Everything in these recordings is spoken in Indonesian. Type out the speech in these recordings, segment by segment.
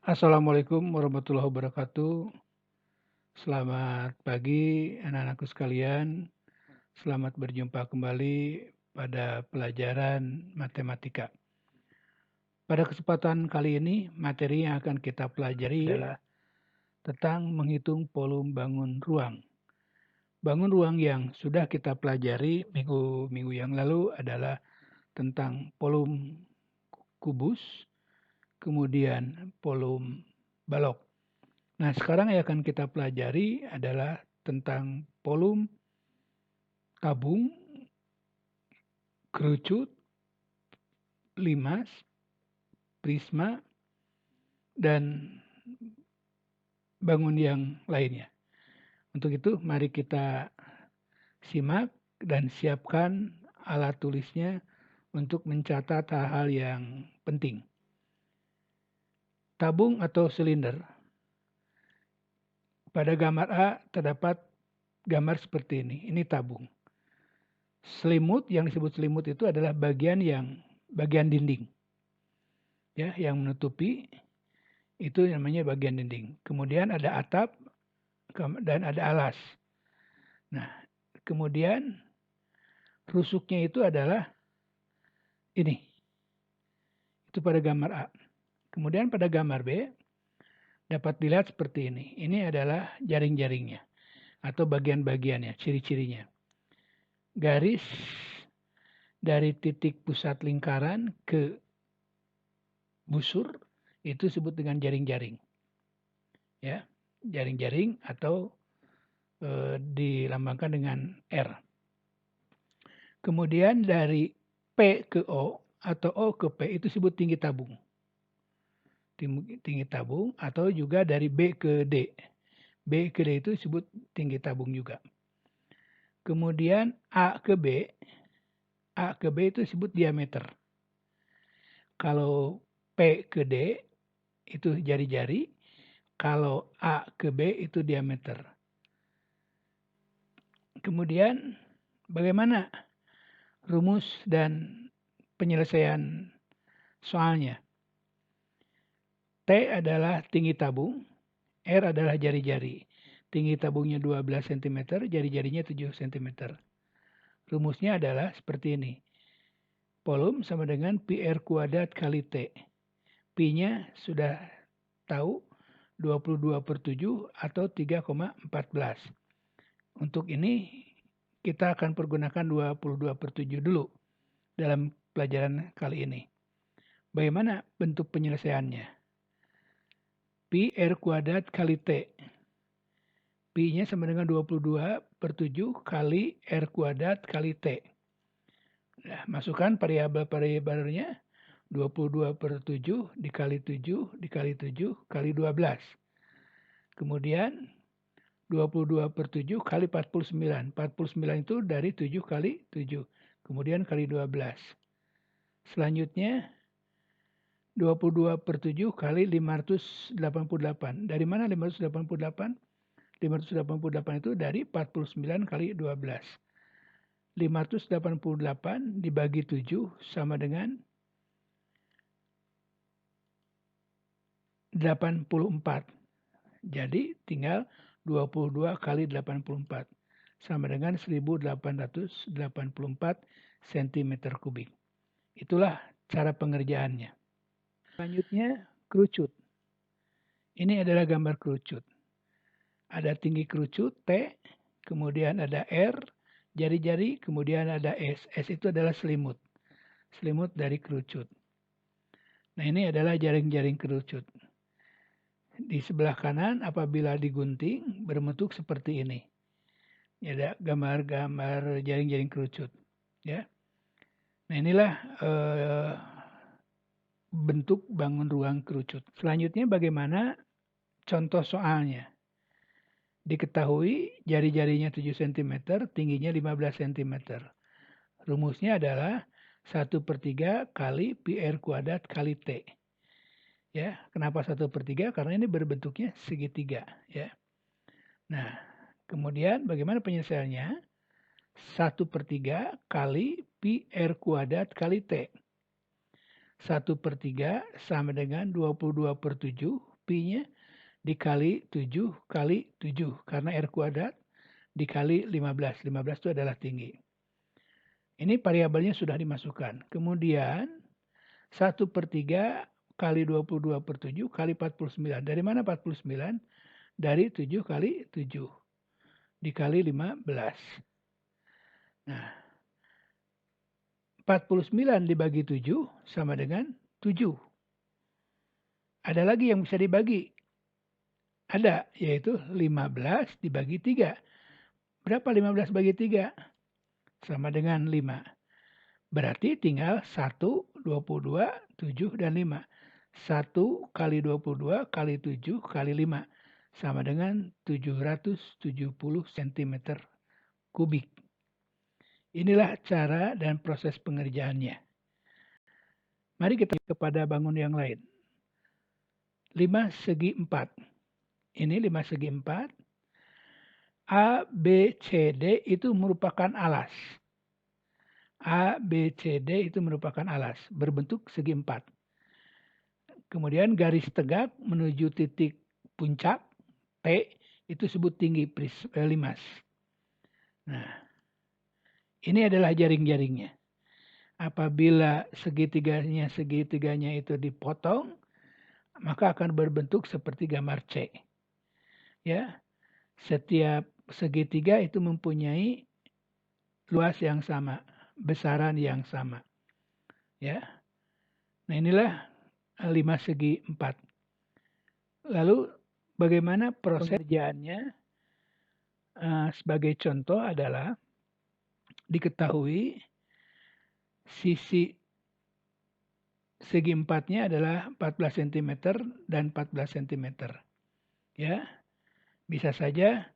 Assalamualaikum warahmatullahi wabarakatuh. Selamat pagi anak-anakku sekalian. Selamat berjumpa kembali pada pelajaran matematika. Pada kesempatan kali ini, materi yang akan kita pelajari adalah tentang menghitung volume bangun ruang. Bangun ruang yang sudah kita pelajari minggu yang lalu adalah tentang volume kubus, kemudian volume balok. Nah, sekarang yang akan kita pelajari adalah tentang volume tabung, kerucut, limas, prisma, dan bangun yang lainnya. Untuk itu, mari kita simak dan siapkan alat tulisnya untuk mencatat hal-hal yang penting. Tabung atau silinder. Pada gambar A terdapat gambar seperti ini. Ini tabung. Selimut, yang disebut selimut itu adalah bagian dinding. Ya, yang menutupi itu namanya bagian dinding. Kemudian ada atap dan ada alas. Nah, kemudian rusuknya itu adalah ini. Itu pada gambar A. Kemudian pada gambar B dapat dilihat seperti ini. Ini adalah jaring-jaringnya atau bagian-bagiannya, ciri-cirinya. Garis dari titik pusat lingkaran ke busur itu disebut dengan jaring-jaring. Ya, jaring-jaring atau dilambangkan dengan R. Kemudian dari P ke O atau O ke P itu disebut tinggi tabung. Tinggi tabung atau juga dari B ke D. B ke D itu disebut tinggi tabung juga. Kemudian A ke B itu disebut diameter. Kalau P ke D itu jari-jari, kalau A ke B itu diameter. Kemudian bagaimana rumus dan penyelesaian soalnya? T adalah tinggi tabung, R adalah jari-jari. Tinggi tabungnya 12 cm, jari-jarinya 7 cm. Rumusnya adalah seperti ini. Volume sama dengan PR kuadrat kali T. Pi-nya sudah tahu 22/7 atau 3,14. Untuk ini kita akan pergunakan 22/7 dulu dalam pelajaran kali ini. Bagaimana bentuk penyelesaiannya? Pi R kuadrat kali T. Pi-nya sama dengan 22/7 kali R kuadrat kali T. Nah, masukkan variabel-variabelnya 22/7 dikali 7 dikali 7 kali 12. Kemudian 22/7 kali 49. 49 itu dari 7 kali 7. Kemudian kali 12. Selanjutnya 22/7 kali 588. Dari mana 588? 588 itu dari 49 kali 12. 588 dibagi 7 sama dengan 84. Jadi tinggal 22 kali 84 sama dengan 1884 cm kubik. Itulah cara pengerjaannya. Selanjutnya kerucut. Ini adalah gambar kerucut. Ada tinggi kerucut T, kemudian ada R, jari-jari, kemudian ada S. S itu adalah selimut. Selimut dari kerucut. Nah, ini adalah jaring-jaring kerucut. Di sebelah kanan apabila digunting berbentuk seperti ini. Ada gambar-gambar jaring-jaring kerucut. Ya. Nah, inilah bentuk bangun ruang kerucut. Selanjutnya bagaimana contoh soalnya? Diketahui jari-jarinya 7 cm, tingginya 15 cm. Rumusnya adalah 1/3 kali PR kuadrat kali T. Ya, kenapa 1/3? Karena ini berbentuknya segitiga. Ya. Nah, kemudian bagaimana penyelesaiannya? 1/3 kali PR kuadrat kali T. 1/3 sama dengan 22/7 Pi-nya dikali 7 kali 7. Karena R kuadrat dikali 15. 15 itu adalah tinggi. Ini variabelnya sudah dimasukkan. Kemudian 1/3 kali 22/7 kali 49. Dari mana 49? Dari 7 kali 7. Dikali 15. Nah, 49 dibagi 7 sama dengan 7. Ada lagi yang bisa dibagi. Ada, yaitu 15 dibagi 3. Berapa 15 bagi 3? Sama dengan 5. Berarti tinggal 1, 22, 7, dan 5. 1 kali 22 kali 7 kali 5. Sama dengan 770 cm kubik. Inilah cara dan proses pengerjaannya. Mari kita kepada bangun yang lain. 5 segi 4. Ini 5 segi 4. A, B, C, D itu merupakan alas. A, B, C, D itu merupakan alas. Berbentuk segi 4. Kemudian garis tegak menuju titik puncak, T, itu sebut tinggi limas. Nah, ini adalah jaring-jaringnya. Apabila segitiganya itu dipotong, maka akan berbentuk seperti gambar C. Ya, setiap segitiga itu mempunyai luas yang sama, besaran yang sama. Ya, nah inilah 5 segi 4. Lalu bagaimana proses pengerjaannya? Sebagai contoh adalah diketahui sisi segi 4-nya adalah 14 cm dan 14 cm. Ya, bisa saja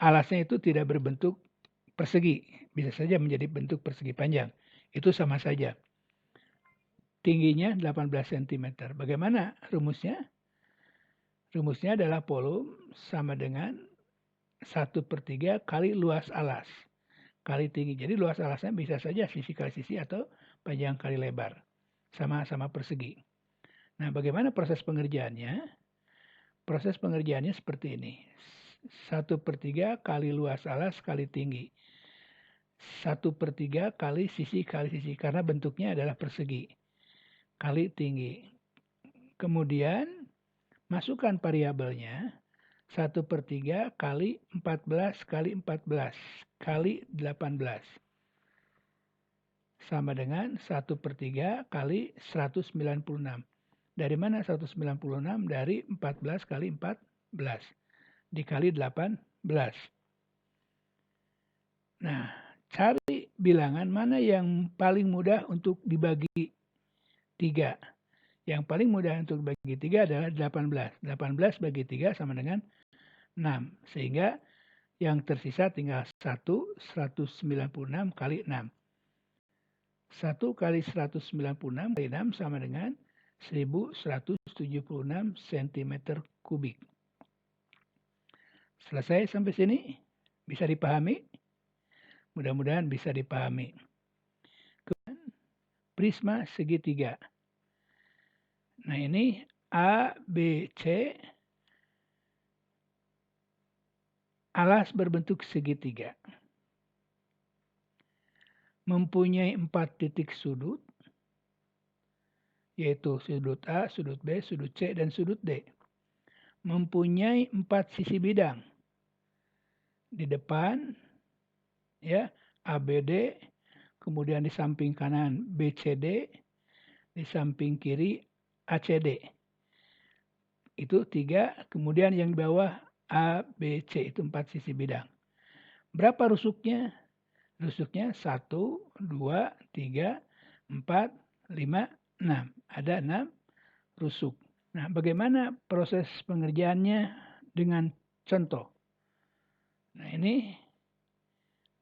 alasnya itu tidak berbentuk persegi, bisa saja menjadi bentuk persegi panjang. Itu sama saja. Tingginya 18 cm. Bagaimana rumusnya? Rumusnya adalah volume sama dengan 1/3 kali luas alas kali tinggi. Jadi luas alasnya bisa saja sisi kali sisi atau panjang kali lebar. Sama-sama persegi. Nah, bagaimana proses pengerjaannya? Proses pengerjaannya seperti ini. 1/3 kali luas alas kali tinggi. 1/3 kali sisi, karena bentuknya adalah persegi. Kali tinggi. Kemudian masukkan variabelnya 1/3 kali 14 kali 14 kali 18. Sama dengan 1/3 kali 196. Dari mana 196? Dari 14 kali 14. Dikali 18. Nah, cari bilangan mana yang paling mudah untuk dibagi 3. Yang paling mudah untuk dibagi 3 adalah 18. 18 bagi 3 sama dengan 6. Sehingga yang tersisa tinggal 196 kali 6. 1 kali 196 kali 6 sama dengan 1176 cm kubik. Selesai sampai sini? Bisa dipahami? Mudah-mudahan bisa dipahami. Kemudian prisma segitiga. Nah, ini A, B, C. Alas berbentuk segitiga. Mempunyai 4 titik sudut, yaitu sudut A, sudut B, sudut C, dan sudut D. Mempunyai 4 sisi bidang. Di depan, ya, ABD, kemudian di samping kanan BCD, di samping kiri ACD. Itu 3, kemudian yang di bawah ABC, itu 4 sisi bidang. Berapa rusuknya? Rusuknya 1, 2, 3, 4, 5, 6. Ada 6 rusuk. Nah, bagaimana proses pengerjaannya dengan contoh? Nah, ini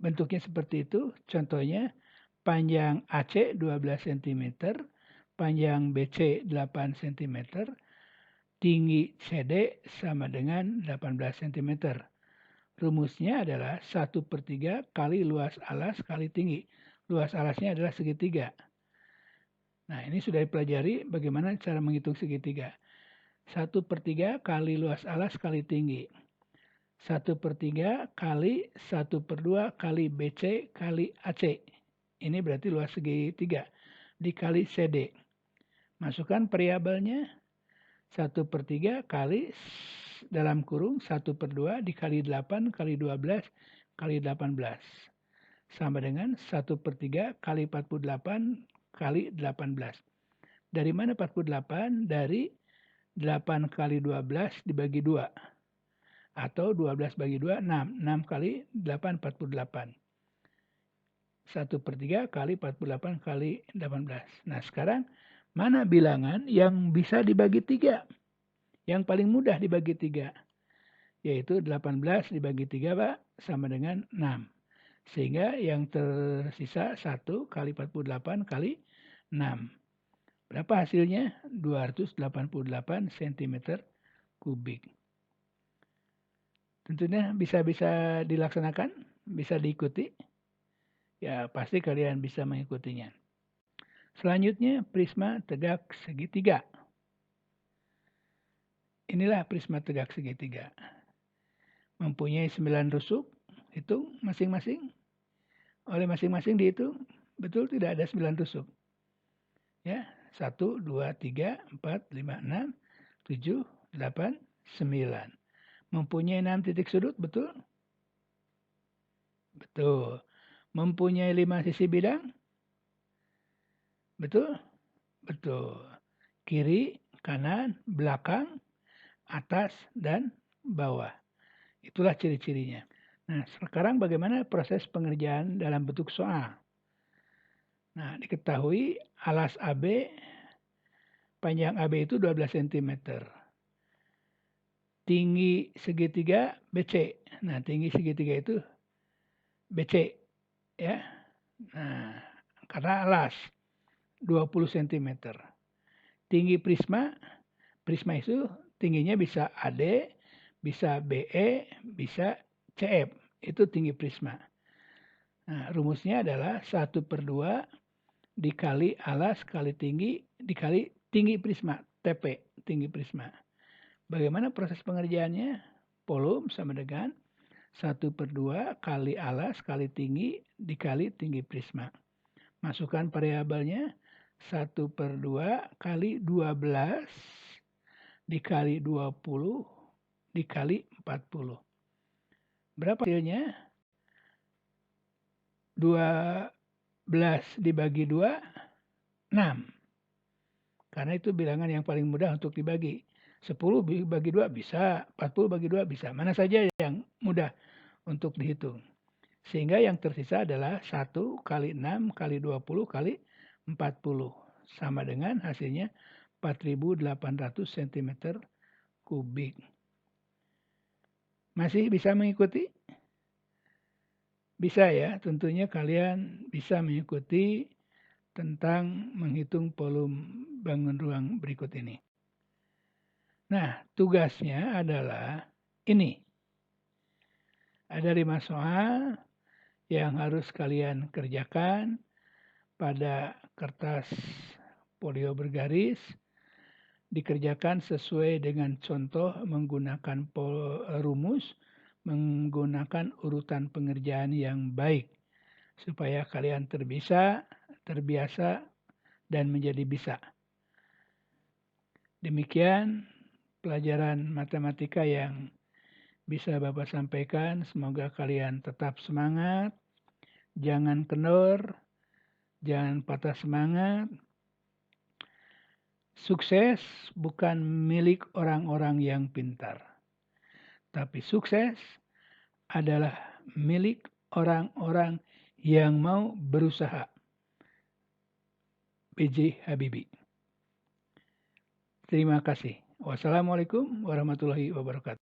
bentuknya seperti itu. Contohnya panjang AC 12 cm, panjang BC 8 cm, tinggi CD sama dengan 18 cm. Rumusnya adalah 1/3 kali luas alas kali tinggi. Luas alasnya adalah segitiga. Nah, ini sudah dipelajari bagaimana cara menghitung segitiga. 1/3 kali luas alas kali tinggi. 1/3 kali 1/2 kali BC kali AC. Ini berarti luas segitiga. Dikali CD. Masukkan variabelnya. 1/3 kali dalam kurung 1/2 dikali 8 kali 12 kali 18. Sama dengan 1/3 kali 48 kali 18. Dari mana 48? Dari 8 kali 12 dibagi 2. Atau 12 bagi 2, 6. 6 kali 8, 48. 1/3 kali 48 kali 18. Nah sekarang mana bilangan yang bisa dibagi 3? Yang paling mudah dibagi 3. Yaitu 18 dibagi 3 Pak sama dengan 6. Sehingga yang tersisa 1 kali 48 kali 6. Berapa hasilnya? 288 cm kubik. Tentunya bisa dilaksanakan, bisa diikuti. Ya pasti kalian bisa mengikutinya. Selanjutnya prisma tegak segitiga. Inilah prisma tegak segitiga. Mempunyai 9 rusuk, hitung masing-masing. Oleh masing-masing dihitung, betul tidak ada 9 rusuk. Ya, 1, 2, 3, 4, 5, 6, 7, 8, 9. Mempunyai 6 titik sudut, betul? Betul. Mempunyai 5 sisi bidang? Betul? Betul. Kiri, kanan, belakang, atas, dan bawah. Itulah ciri-cirinya. Nah, sekarang bagaimana proses pengerjaan dalam bentuk soal? Nah, diketahui alas AB, panjang AB itu 12 cm. Tinggi segitiga BC. Nah, tinggi segitiga itu BC. Ya. Nah, karena alas 20 cm. Tinggi prisma itu tingginya bisa AD, bisa BE, bisa CF. Itu tinggi prisma. Nah, rumusnya adalah 1/2 dikali alas kali tinggi dikali tinggi prisma. TP, tinggi prisma. Bagaimana proses pengerjaannya? Volume sama dengan 1/2 kali alas kali tinggi dikali tinggi prisma. Masukkan variabelnya 1/2 kali 12 dikali 20 dikali 40. Berapa hasilnya? 12 dibagi 2, 6. Karena itu bilangan yang paling mudah untuk dibagi. 10 bagi 2 bisa, 40 bagi 2 bisa. Mana saja yang mudah untuk dihitung. Sehingga yang tersisa adalah 1 kali 6 kali 20 kali 40. Sama dengan hasilnya 4.800 cm kubik. Masih bisa mengikuti? Bisa ya, tentunya kalian bisa mengikuti tentang menghitung volume bangun ruang berikut ini. Nah, tugasnya adalah ini. Ada 5 soal yang harus kalian kerjakan pada kertas folio bergaris. Dikerjakan sesuai dengan contoh menggunakan rumus, menggunakan urutan pengerjaan yang baik. Supaya kalian terbiasa, dan menjadi bisa. Demikian pelajaran matematika yang bisa Bapak sampaikan. Semoga kalian tetap semangat, jangan kendor, jangan patah semangat. Sukses bukan milik orang-orang yang pintar, tapi sukses adalah milik orang-orang yang mau berusaha. B.J. Habibie. Terima kasih. Wassalamualaikum warahmatullahi wabarakatuh.